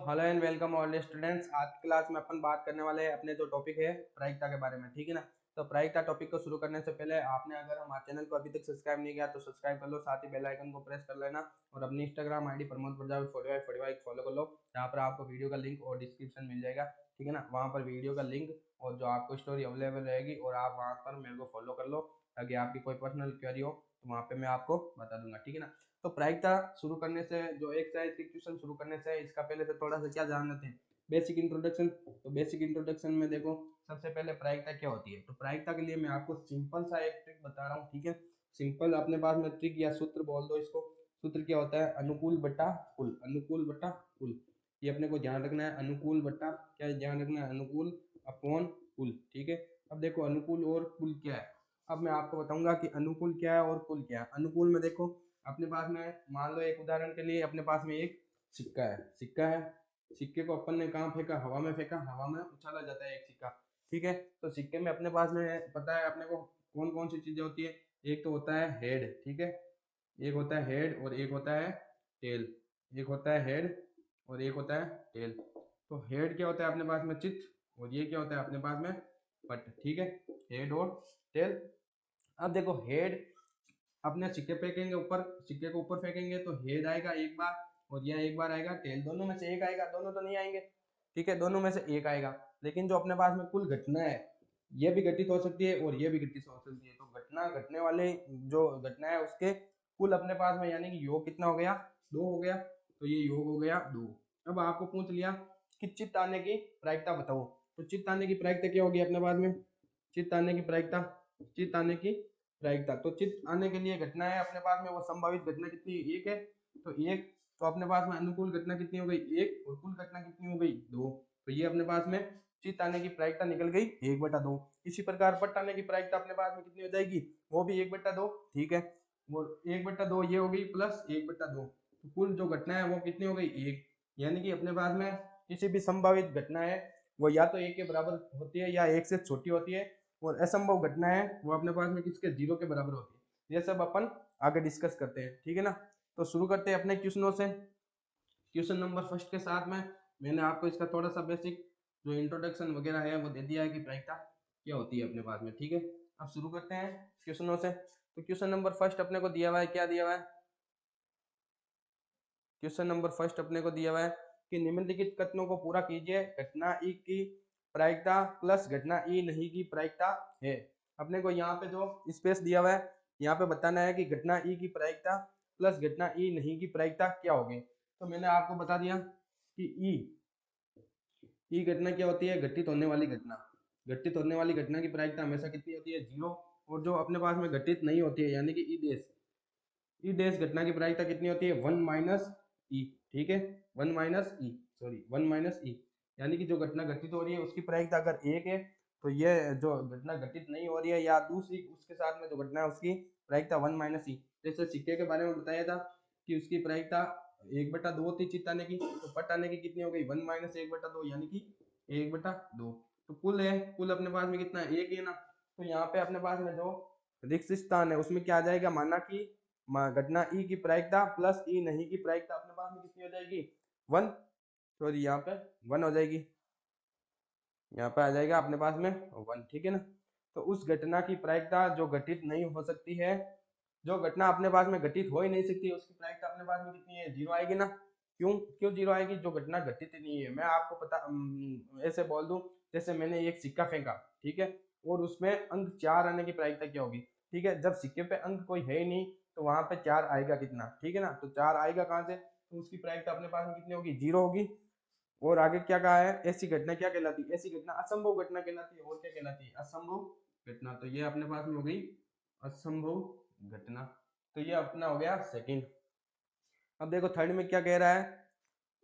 Hello and welcome all students. आज की class में अपन बात करने वाले हैं अपने जो टॉपिक है प्रायिकता के बारे में, ठीक है ना। तो प्रायिकता टॉपिक को शुरू करने से पहले आपने अगर हमारे चैनल को अभी तक सब्सक्राइब नहीं किया तो सब्सक्राइब कर लो, साथ ही बेल आइकन को प्रेस कर लेना और अपनी Instagram ID Pramod Prajapati 45 follow कर लो। यहाँ पर आपको वीडियो का लिंक और डिस्क्रिप्शन मिल जाएगा, ठीक है ना। वहाँ पर वीडियो का लिंक और जो आपको स्टोरी अवेलेबल रहेगी और आप वहाँ पर मेरे को फॉलो कर लो ताकि आपकी कोई पर्सनल क्वेरी हो तो वहाँ पे मैं आपको बता दूंगा, ठीक है ना। तो प्रायिकता शुरू करने से जो एक्सरसाइज की क्वेश्चन शुरू करने से इसका पहले से थोड़ा सा क्या जान लेते हैं, बेसिक इंट्रोडक्शन। तो बेसिक इंट्रोडक्शन में देखो सबसे पहले प्रायिकता क्या होती है। तो प्रायिकता के लिए मैं आपको सिंपल सा एक ट्रिक बता रहा हूँ, ठीक है। सिंपल अपने पास में ट्रिक या सूत्र बोल दो इसको। सूत्र क्या होता है, अनुकूल बटा कुल, अनुकूल बटा कुल। ये अपने को ध्यान रखना है, अनुकूल बटा क्या ध्यान रखना है, अनुकूल अपॉन कुल, ठीक है। अब देखो अनुकूल और कुल क्या है। अब मैं आपको बताऊंगा कि अनुकूल क्या है और कुल क्या है। अनुकूल में देखो अपने पास में मान लो एक उदाहरण के लिए अपने पास में एक सिक्का है, सिक्का है। सिक्के को अपन ने कहाँ फेंका, हवा में फेंका, हवा में उछाला जाता है एक सिक्का, ठीक है। तो सिक्के में अपने पास में पता है अपने को कौन कौन सी चीजें होती है। एक तो होता है हेड, ठीक है। एक होता है हेड और एक होता है टेल। एक होता है हेड और एक होता है टेल। तो हेड क्या होता है अपने पास में, चित्त, और ये क्या होता है अपने पास में, पट, ठीक है। हेड और टेल। अब देखो हेड अपने सिक्के फेंकेंगे ऊपर, सिक्के को ऊपर फेंकेंगे तो हेड आएगा एक बार और यह एक बार आएगा टेल। दोनों में से एक आएगा, दोनों तो नहीं आएंगे, ठीक है। दोनों में से एक आएगा। लेकिन जो अपने पास में कुल घटना है ये भी घटित हो सकती है और ये भी घटित हो सकती है। तो घटना घटने वाले जो घटना है उसके कुल अपने पास में यानी कि योग कितना हो गया, 2 हो गया। तो ये योग हो गया 2। अब आपको पूछ लिया कि चित्त आने की प्रायिकता बताओ। तो चित्त आने की प्रायिकता क्या होगी अपने पास में, चित्त आने की प्रायिकता, चित्त आने की प्रायिकता। तो चित्त आने के लिए घटना है अपने पास में वो संभावित घटना कितनी है, एक है। तो एक, तो अपने पास में अनुकूल घटना कितनी हो गई, एक, और कुल घटना कितनी हो गई, 2। तो ये अपने पास में चित्त आने की प्रायिकता निकल गई 1/2। इसी प्रकार पट आने की प्रायिकता अपने पास में कितनी हो जाएगी, वो भी 1/2, ठीक है। वो 1/2 ये हो गई प्लस 1/2। तो कुल जो घटना है वो कितनी हो गई, एक। यानी कि अपने पास में किसी भी संभावित घटना है वो या तो 1 के बराबर होती है या 1 से छोटी होती है, और असंभव घटना है वो अपने पास में किसके, 0 के बराबर होती है। ये सब अपन आगे डिस्कस करते हैं, ठीक है ना। तो शुरू करते हैं अपने क्वेश्चनों से। क्वेश्चन नंबर फर्स्ट के साथ में मैंने आपको इसका थोड़ा सा बेसिक जो इंट्रोडक्शन वगैरह है वो दे दिया है कि प्रायिकता क्या होती है अपने पास में, ठीक है। अब शुरू करते हैं क्वेश्चनों से। तो क्वेश्चन नंबर फर्स्ट अपने को दिया हुआ है, क्या दिया हुआ है, क्वेश्चन नंबर फर्स्ट अपने को दिया हुआ है कि निम्नलिखित कथनों को पूरा कीजिए। घटना ई की प्रायिकता प्लस घटना ई नहीं की प्रायिकता है। अपने को यहाँ पे जो स्पेस दिया हुआ है यहाँ पे बताना है कि घटना ई की प्रायिकता प्लस घटना ई नहीं की प्रायिकता क्या होगी। तो मैंने आपको बता दिया कि ई घटना क्या होती है, घटित होने वाली घटना। घटित होने वाली घटना की प्रायिकता हमेशा कितनी होती है, 0। और जो अपने पास में घटित नहीं होती है यानी कि ई देश, ई डैश घटना की प्रायिकता कितनी होती है, 1 माइनस ई, ठीक है। 1 माइनस ई, सॉरी 1 माइनस ई। यानी कि जो घटना घटित हो रही है उसकी प्रायिकता अगर 1 है तो ये जो घटना घटित नहीं हो रही है या दूसरी उसके साथ में जो घटना है उसकी प्रायिकता 1 माइनस ई। जैसे सिक्के के बारे में बताया था कि उसकी प्रायिकता 1/2 थी चित्त आने की, तो पट आने की कितनी हो गई, 1 माइनस 1/2 यानी कि 1/2। तो कुल है, कुल अपने पास में कितना है, 1 है ना। तो यहाँ पे अपने पास में जो रिक्त स्थान है उसमें क्या आ जाएगा, माना कि घटना ई की प्रायिकता प्लस ई नहीं की प्रायिकता अपने पास में कितनी हो जाएगी, 1। तो यहाँ पे 1 हो जाएगी, यहाँ पे आ जाएगा अपने पास में 1, ठीक है ना। तो उस घटना की प्रायिकता जो घटित नहीं हो सकती है, जो घटना अपने पास में घटित हो ही नहीं सकती उसकी प्रायिकता अपने पास में कितनी है, 0 आएगी ना। क्यों क्यों 0 आएगी, जो घटना घटित नहीं है। मैं आपको पता ऐसे बोल दूं, जैसे मैंने एक सिक्का फेंका, ठीक है, और उसमें अंक 4 आने की प्रायिकता क्या होगी, ठीक है। जब सिक्के पे अंक कोई है ही नहीं तो वहां पे 4 आएगा कितना, ठीक है ना। तो 4 आएगा कहाँ से, तो उसकी प्रायिकता अपने पास में कितनी होगी, 0 होगी। और आगे क्या कहा है, ऐसी घटना क्या कहलाती है, ऐसी घटना असंभव घटना कहलाती है। और क्या कहलाती है, असंभव घटना। तो ये अपने पास में हो गई असंभव घटना। तो ये अपना हो गया सेकंड। अब देखो थर्ड में क्या कह रहा है,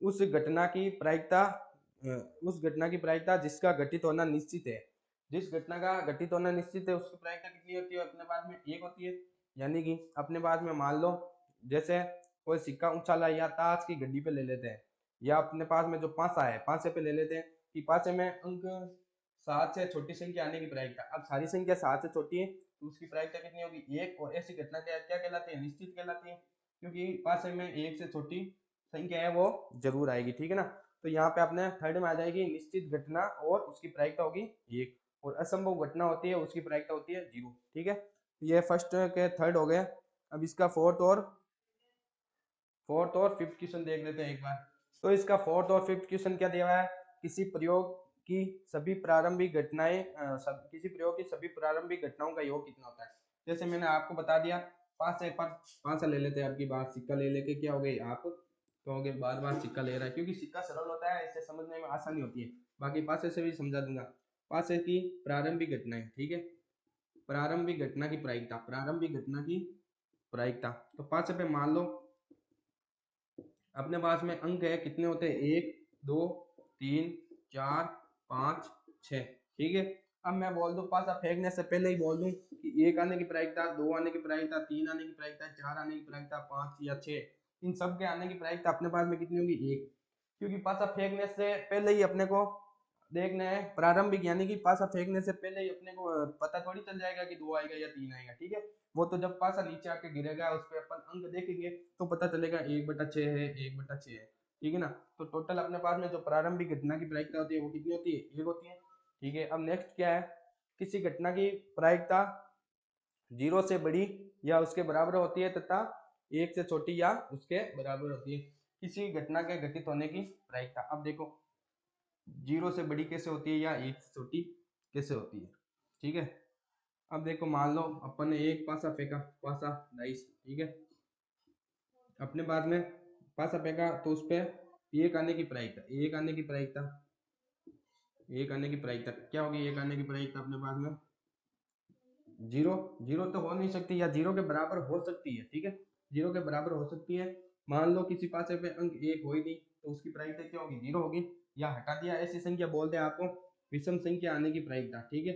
उस घटना की प्रायिकता, उस घटना की प्रायिकता जिसका घटित होना निश्चित है। जिस घटना का घटित होना निश्चित है उसकी प्रायिकता कितनी होती है, अपने पास में 1 होती है। यानी कि अपने पास में मान लो जैसे कोई सिक्का उछाला या ताश की गड्डी पे ले लेते हैं, या अपने पास में जो पासा है पासे पे ले लेते हैं कि पासे में अंक 7 से छोटी संख्या आने की प्रायिकता। अब सारी संख्या 7 से छोटी है तो उसकी प्रायिकता कितनी होगी, 1। और ऐसी घटना क्या क्या कहलाती है, निश्चित कहलाती है, क्योंकि पासे में 1 से छोटी संख्या है वो जरूर आएगी, ठीक है ना। तो यहाँ पे अपने थर्ड में आ जाएगी निश्चित घटना और उसकी प्रायिकता होगी 1, और असंभव घटना होती है उसकी प्रायिकता होती है 0। ठीक है, ये फर्स्ट के थर्ड हो गए। अब इसका फोर्थ और फिफ्थ क्वेश्चन देख लेते हैं एक बार। तो इसका फोर्थ और फिफ्थ क्वेश्चन क्या दिया हुआ है, किसी प्रयोग की सभी प्रारंभिक घटनाओं का योग कितना होता है। जैसे मैंने आपको बता दिया, 5 से ले लेते हैं, आपकी बार सिक्का ले लेके क्या हो गई, आप कहोगे बार बार सिक्का ले रहा है, क्योंकि सिक्का सरल होता है, इसे समझने में आसानी होती है। बाकी 5 से भी समझा दूंगा। 5 की प्रारंभिक घटनाएं, ठीक है, प्रारंभिक घटना की प्रायिकता। तो 5 पे मान लो अपने पास में अंक है, कितने होते हैं, 1 2 3 4 5 6। ठीक है, अब मैं बोल दूं पासा फेंकने से पहले ही बोल दूं कि 1 आने की प्रायिकता, 2 आने की प्रायिकता, 3 आने की प्रायिकता, 4 आने की प्रायिकता, 5 या 6, इन सब के आने की प्रायिकता अपने पास में कितनी होगी, 1। क्योंकि पासा फेंकने से पहले ही अपने को देखना है प्रारंभिक, यानी कि पासा फेंकने से पहले ही अपने को पता थोड़ी चल जाएगा कि 2 आएगा या 3 आएगा। ठीक है, वो तो जब पासा नीचे आके गिरेगा उस पर अपन अंक देखेंगे तो पता चलेगा 1/6 है, 1/6 है। ठीक है ना, तो टोटल अपने पास में जो प्रारंभिक घटना की प्रायिकता होती है वो कितनी होती है, 1 होती है। ठीक है, अब नेक्स्ट क्या है, किसी घटना की प्रायिकता 0 से बड़ी या उसके बराबर होती है तथा 1 से छोटी या उसके बराबर होती है। किसी घटना के घटित होने की प्रायिकता, अब देखो 0 से बड़ी कैसे होती है या 1 से छोटी कैसे होती है। ठीक है, अब देखो मान लो अपन ने एक पासा फेंका, पासा डाइस, ठीक है, अपने बाद में पासा फेंका तो उस पर 1 आने की प्रायिकता, 1 आने की प्रायिकता क्या होगी, 1 आने की प्रायिकता अपने पास में 0 तो हो नहीं सकती, या 0 के बराबर हो सकती है। ठीक है, 0 के बराबर हो सकती है। मान लो किसी पासे पे अंक 1 हो ही नहीं तो उसकी प्रायिकता क्या होगी, 0 होगी। या हटा दिया, ऐसी संख्या बोलते हैं आपको विषम संख्या आने की प्रायिकता। ठीक है,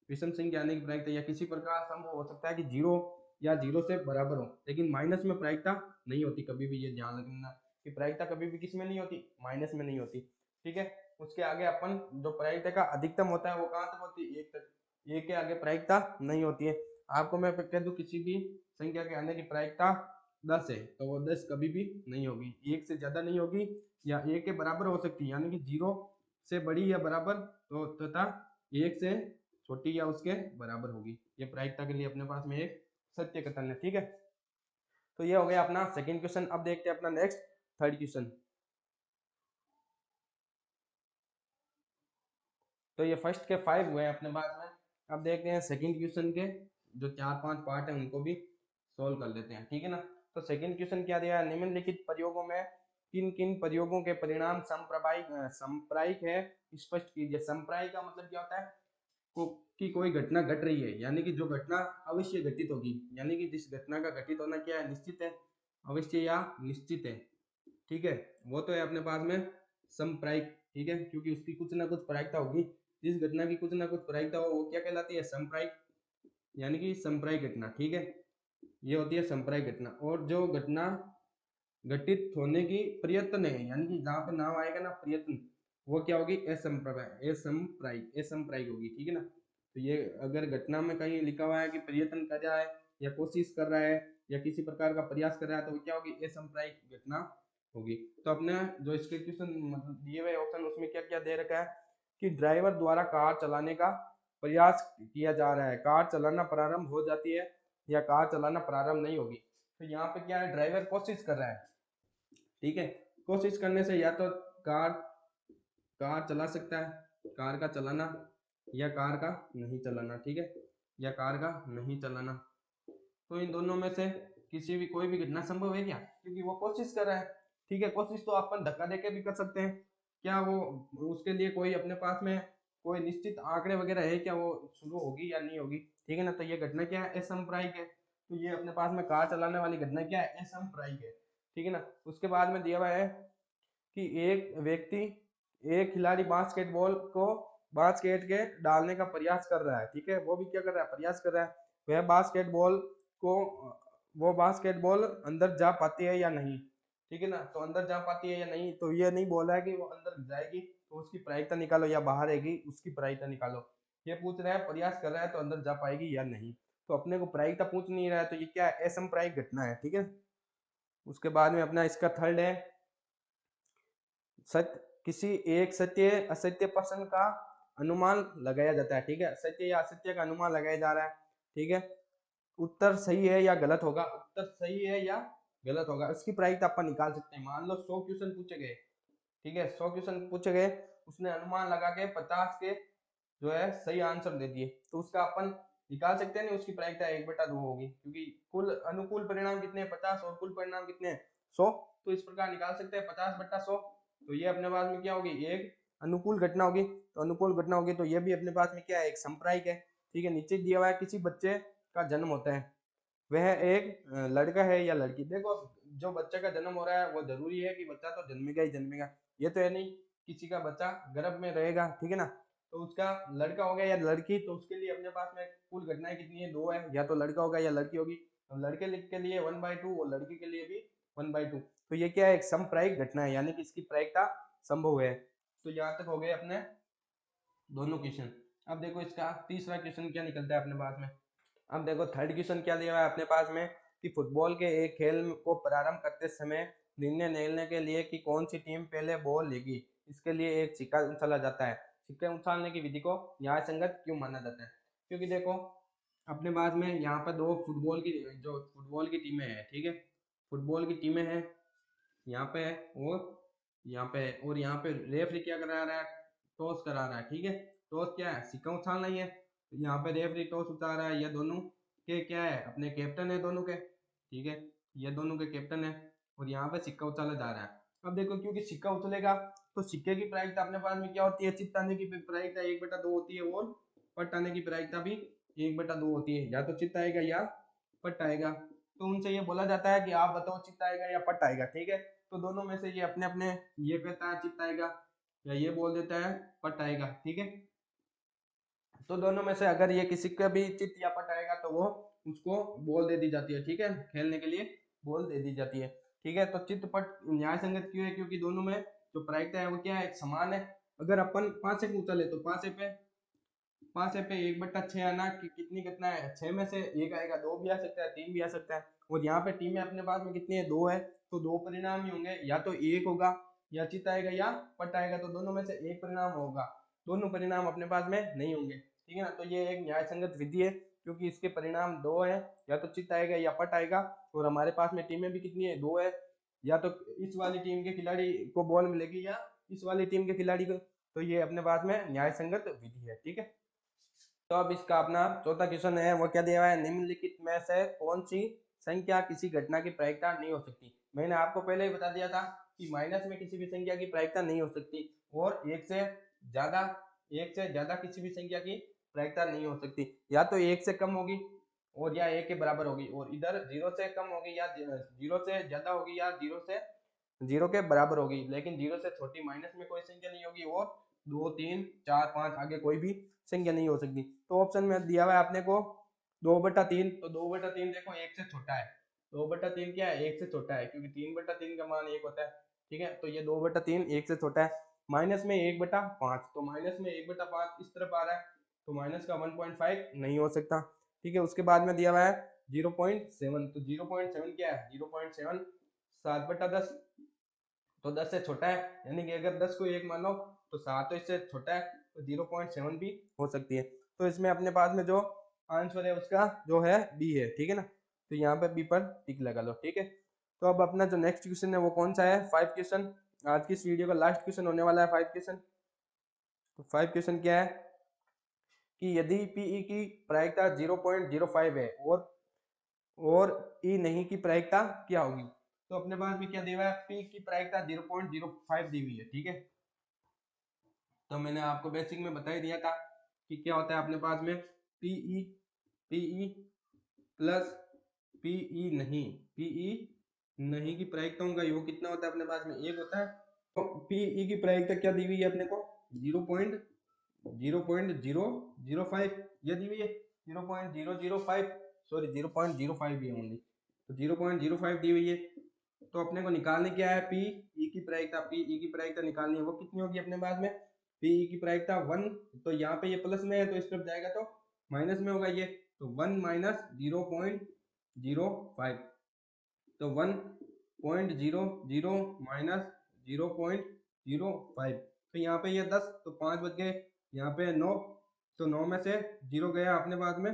विषम संख्या आने की प्रायिकता, या किसी प्रकार संभव हो सकता है कि 0 या 0 से बराबर हो, लेकिन माइनस में प्रायिकता नहीं होती कभी भी। ये ध्यान रखना कि प्रायिकता कभी भी किस में नहीं होती, माइनस में नहीं होती। ठीक है, उसके आगे अपन जो प्रायिकता का अधिकतम होता है वो कहाँ तक होती है, 1 तक। 1 के आगे प्रायिकता नहीं होती है। आपको मैं कह दूं किसी भी संख्या के आने की प्रायिकता 10 है तो वो 10 कभी भी नहीं होगी, 1 से ज्यादा नहीं होगी, या 1 के बराबर हो सकती है, यानी कि 0 से बड़ी या बराबर, तो तथा 1 से छोटी या उसके बराबर होगी। ये प्रायिकता के लिए अपने पास में एक सत्य कथन है। ठीक है, तो ये हो गया अपना सेकंड क्वेश्चन। अब देखते हैं अपना नेक्स्ट थर्ड क्वेश्चन। तो ये फर्स्ट के 5 हुए अपने पास में। अब देखते हैं सेकंड क्वेश्चन के जो 4-5 पार्ट है उनको भी सोल्व कर लेते हैं। ठीक है ना, तो सेकंड क्वेश्चन क्या दिया है, निम्नलिखित प्रयोगों में किन किन प्रयोगों के परिणाम संप्रायिक है, स्पष्ट कीजिए। संप्रायिक का मतलब क्या होता है, कि कोई घटना घट रही है, यानी कि जो घटना अवश्य घटित होगी, यानी कि जिस घटना का घटित होना क्या है, निश्चित है, अवश्य या निश्चित है। ठीक है, वो तो है अपने पास में संप्रायिक। ठीक है, क्योंकि उसकी कुछ ना कुछ प्रायिकता होगी, जिस घटना की कुछ ना कुछ प्रायिकता हो वो क्या कहलाती है, संप्रायिक, यानी कि संप्रायिक घटना। ठीक है, ये होती है संप्रायिक घटना। और जो घटना घटित होने की प्रयत्न है, यानी कि जहाँ पे नाम आएगा ना प्रयत्न, वो क्या होगी, असंप्रायिक होगी। ठीक है ना, तो ये अगर घटना में कहीं लिखा हुआ है कि प्रयत्न कर रहा है या कोशिश कर रहा है या किसी प्रकार का प्रयास कर रहा है तो वो क्या होगी, असंप्रायिक घटना होगी। तो अपने जो इसके क्वेश्चन दिए हुए ऑप्शन उसमें क्या क्या दे रखा है कि ड्राइवर द्वारा कार चलाने का प्रयास किया जा रहा है, कार चलाना प्रारंभ हो जाती है या कार चलाना प्रारंभ नहीं होगी। तो यहाँ पे क्या है, ड्राइवर कोशिश कर रहा है। ठीक है, कोशिश करने से या तो कार कार चला सकता है, कार का चलाना, या कार का नहीं चलाना। ठीक है, या कार का नहीं चलाना, तो इन दोनों में से किसी भी कोई भी घटना संभव है क्या, क्योंकि वो कोशिश कर रहा है। ठीक है, कोशिश तो अपन धक्का देके भी कर सकते हैं, क्या वो उसके लिए कोई अपने पास में कोई निश्चित आंकड़े वगैरह है क्या, वो शुरू होगी या नहीं होगी। ठीक है ना, तो ये घटना क्या है, असंप्रायिक है। तो ये अपने पास में कार चलाने वाली घटना क्या है, असंप्रायिक है। ठीक है ना, उसके बाद में दिया हुआ है कि एक व्यक्ति, एक खिलाड़ी बास्केटबॉल को बास्केट के डालने का प्रयास कर रहा है। ठीक है, वो भी क्या कर रहा है, प्रयास कर रहा है। वह बास्केटबॉल को वो बास्केटबॉल अंदर जा पाती है या नहीं। ठीक है ना, तो अंदर जा पाती है या नहीं, तो ये नहीं बोला है कि वो अंदर जाएगी तो उसकी प्रायिकता निकालो, या बाहर आएगी उसकी प्रायिकता निकालो। ये पूछ रहा है प्रयास कर रहा है तो अंदर जा पाएगी या नहीं, तो अपने को प्रायिकता पूछ नहीं रहा है, तो ये क्या है, असंप्रायिक घटना है। ठीक है, उसके बाद में अपना इसका थर्ड है किसी एक सत्य असत्य प्रश्न का अनुमान लगाया जाता है, ठीक है, सत्य या असत्य का अनुमान लगाया जा रहा है, ठीक है, उत्तर सही है या गलत होगा, उत्तर सही है या गलत होगा, उसकी प्रायिकता अपन निकाल सकते हैं। मान लो 100 क्वेश्चन पूछे गए, ठीक है, 100 क्वेश्चन पूछे गए, उसने अनुमान लगा के 50 के जो है सही आंसर दे दिए, तो उसका अपन निकाल सकते हैं नहीं, उसकी प्रायिकता 1/2 होगी, क्योंकि कुल अनुकूल परिणाम कितने हैं 50 और कुल परिणाम कितने हैं 100, तो इस प्रकार निकाल सकते हैं 50/100। तो ये अपने पास में क्या होगी, एक अनुकूल घटना होगी, तो अनुकूल घटना होगी तो ये भी अपने पास में क्या है, एक संप्रायिक है, ठीक है। नीचे दिया हुआ है किसी बच्चे का जन्म होता है, वह एक लड़का है या लड़की। देखो जो बच्चे का जन्म हो रहा है वो जरूरी है कि बच्चा तो जन्मेगा ही जन्मेगा, ये तो है नहीं किसी का बच्चा गर्भ में रहेगा, ठीक है ना, तो उसका लड़का हो गया या लड़की, तो उसके लिए अपने पास में कुल घटनाएं कितनी है, 2 है, या तो लड़का होगा या लड़की होगी। तो लड़के के लिए 1/2 और लड़की के लिए भी 1/2, तो ये क्या है, एक समप्रायिक घटना है, यानी कि इसकी प्रायिकता संभव है। तो यहाँ तक हो गए अपने दोनों क्वेश्चन। अब देखो इसका तीसरा क्वेश्चन क्या निकलता है अपने पास में। अब देखो थर्ड क्वेश्चन क्या दिया हुआ है अपने पास में, कि फुटबॉल के एक खेल को प्रारंभ करते समय निर्णय लेने के लिए कि कौन सी टीम पहले बॉल लेगी, इसके लिए एक सिक्का उछाला जाता है। सिक्के उछालने की विधि को न्याय संगत क्यों माना जाता है? क्योंकि देखो अपने पास में यहाँ पर दो फुटबॉल की टीमें हैं, ठीक है, फुटबॉल की टीमें हैं, यहाँ पे है और यहाँ पे है, और यहाँ पे रेफरी क्या करा रहा है, टॉस करा रहा है, ठीक है, टॉस क्या है, सिक्का उछालना ही है। यहाँ पे रेफरी टॉस उतार रहा है, ये दोनों के क्या है, अपने कैप्टन है दोनों के, ठीक है, ये दोनों के कैप्टन है, और यहाँ पे सिक्का उछाला जा रहा है। अब देखो क्योंकि सिक्का उछलेगा तो सिक्के की प्रायिकता अपने पास में क्या होती है, चित्त आने की प्रायिकता 1/2 होती है, और पट आने की प्रायिकता भी 1/2 होती है, या तो चित्त आएगा या पट आएगा। तो उनसे ये बोला जाता है कि आप बताओ चित्त आएगा या पट आएगा, ठीक है, तो दोनों में से ये अपने अपने, ये कहता है चित्त आएगा या ये बोल देता है पट आएगा, ठीक है, तो दोनों में से अगर ये किसी का भी चित्त या पट आएगा तो वो उसको बॉल दे दी जाती है, ठीक है, खेलने के लिए बॉल दे दी जाती है, ठीक है। तो चित्त पट न्याय संगत क्यों है, क्योंकि दोनों में जो प्रायिकता है वो क्या है, एक समान है। अगर अपन 5 से उछले तो 5 पे 1/6 आना कितनी कितना है, 6 में से एक आएगा, 2 भी आ सकता है, 3 भी आ सकता है, और यहाँ पे टीमें अपने पास में कितनी है, 2 है, तो 2 परिणाम ही होंगे, या तो एक होगा या चित आएगा या पट आएगा, तो दोनों में से एक परिणाम होगा, दोनों परिणाम अपने पास में नहीं होंगे, ठीक है ना। तो ये एक न्याय संगत विधि है, क्योंकि इसके परिणाम 2 है, या तो चित आएगा या पट आएगा, और हमारे पास में टीमें भी कितनी है, 2 है, या तो इस वाली टीम के खिलाड़ी को बॉल मिलेगी या इस वाली टीम के खिलाड़ी को, तो ये अपने पास में न्याय संगत विधि है, ठीक है। तो अब इसका अपना चौथा क्वेश्चन है, वो क्या दिया हुआ है, निम्नलिखित में से कौन सी संख्या किसी घटना की प्रायिकता नहीं हो सकती। मैंने आपको पहले ही बता दिया था कि माइनस में किसी भी संख्या की प्रायिकता नहीं हो सकती, और ज्यादा एक से ज्यादा किसी भी संख्या की प्रायिकता नहीं हो सकती, या तो एक से कम होगी और या एक के बराबर होगी, और इधर 0 से कम होगी या 0 से ज्यादा होगी, या 0 के बराबर होगी, लेकिन 0 से छोटी माइनस में कोई संख्या नहीं होगी, और 2 3 4 5 आगे कोई भी संख्या नहीं हो सकती। तो ऑप्शन में दिया हुआ है आपने को 2/3, तो 2/3 देखो एक से छोटा है, 2/3 क्या है, एक से छोटा है, क्योंकि 3/3 का मान 1 होता है, ठीक है, तो ये 2/3 एक से छोटा है। माइनस में 1/5, तो माइनस में 1/5 इस तरफ आ रहा है, तो माइनस का 1.5 नहीं हो सकता, ठीक है। उसके बाद में दिया हुआ है 0.7, तो 0.7 क्या है, 0.7 7/10, तो 10 से छोटा है, यानी कि अगर 10 को 1 मानो तो 7 तो इससे छोटा है, तो 0.7 भी हो सकती है। तो इसमें अपने पास में जो आंसर है उसका जो है बी है, ठीक है ना, तो यहाँ पे बी पर टिक लगा लो, ठीक है। तो अब अपना जो नेक्स्ट क्वेश्चन है वो कौन सा है, 5 क्वेश्चन, आज की इस वीडियो का लास्ट क्वेश्चन होने वाला है 5 क्वेश्चन। तो 5 क्वेश्चन क्या है, कि यदि पीई की प्रायिकता 0.05 है और ई नहीं की प्रायिकता क्या होगी। तो अपने पास में क्या दिया हुआ है, पी की प्रायिकता 0.05 दी हुई है, ठीक है। तो मैंने आपको बेसिक में बता ही दिया था कि क्या होता है अपने पास में, पीई प्लस पीई नहीं की प्रायिकताओं का योग कितना होता है अपने पास में, एक होता है। तो पीई की प्रायिकता क्या दी हुई है अपने को, 0.005 ये दी हुई है, 0.005, सॉरी 0.05 भी है ओनली, तो 0.05 दी हुई है। तो अपने को निकालने क्या है, पीई की प्रायिकता निकालनी है, वो कितनी होगी अपने पास में, पीई की प्रायिकता 1, तो यहाँ पे ये प्लस में है तो इस तरफ जाएगा तो माइनस में होगा ये, तो 1 माइनस 0.05, तो 1.00 माइनस 0.05। तो यहाँ पे ये 10 तो 5 बच गए, यहाँ पे 9 तो 9 में से 0 गया अपने पास में,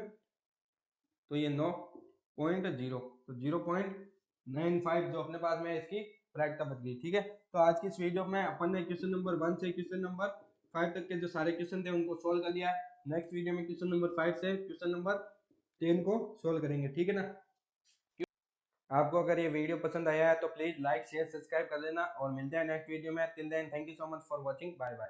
तो ये 9.0 तो 0.95 जो अपने पास में इसकी प्रायिकता बच गई। ठीक है, तो आज की इस वीडियो में अपन ने क्वेश्चन नंबर 1 से क्वेश्चन नंबर 5 तक के जो सारे क्वेश्चन थे उनको सोल्व कर लिया है। नेक्स्ट वीडियो में क्वेश्चन नंबर 5 से क्वेश्चन नंबर 10 को सोल्व करेंगे। ठीक है ना। आपको अगर ये वीडियो पसंद आया है तो प्लीज लाइक शेयर सब्सक्राइब कर देना और मिलते हैं नेक्स्ट वीडियो में। Till then thank you so much for watching, bye bye.